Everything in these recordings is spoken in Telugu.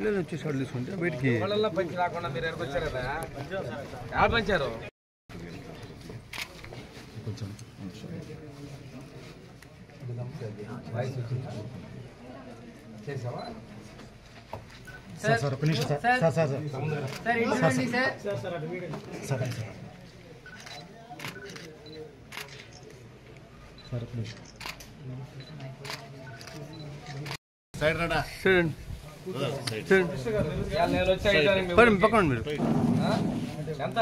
పిల్లలు వచ్చేసాడు తీసుకుంటే బయటికి పంచి రాకుండా మీరు ఎక్కడికి వచ్చారు కదా ఎవరు పంచారు కొంచెం చేసావా సార్ ఒక నిమిషం sir sir sir sir sir ఒక నిమిషం సైడ్ రాడా పక్కన మీరు ఎంత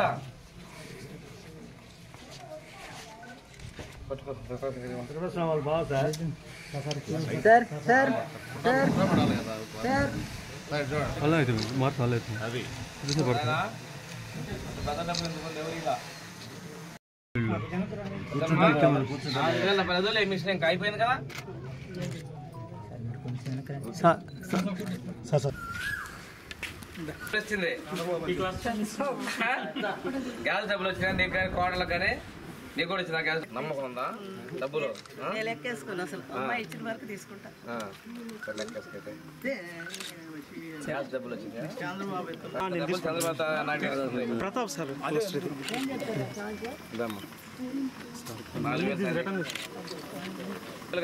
అలా అయితే మార్పు అలా అవుతుంది అది మిషన్ ఇంకా అయిపోయింది కదా వచ్చింది గ్యాస్ డబ్బులు వచ్చినా నీకు కానీ కోడలకు కానీ నీకు కూడా వచ్చిన గ్యాస్ నమ్మకం ఉందా డబ్బులు గ్యాస్ డబ్బులు వచ్చింది చంద్రబాబు ప్రతాప్ సార్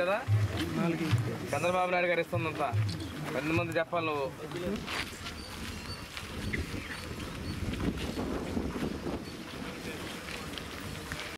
కదా చంద్రబాబు నాయుడు గారు ఇస్తుందంతా 10 మంది చెప్పాలి నువ్వు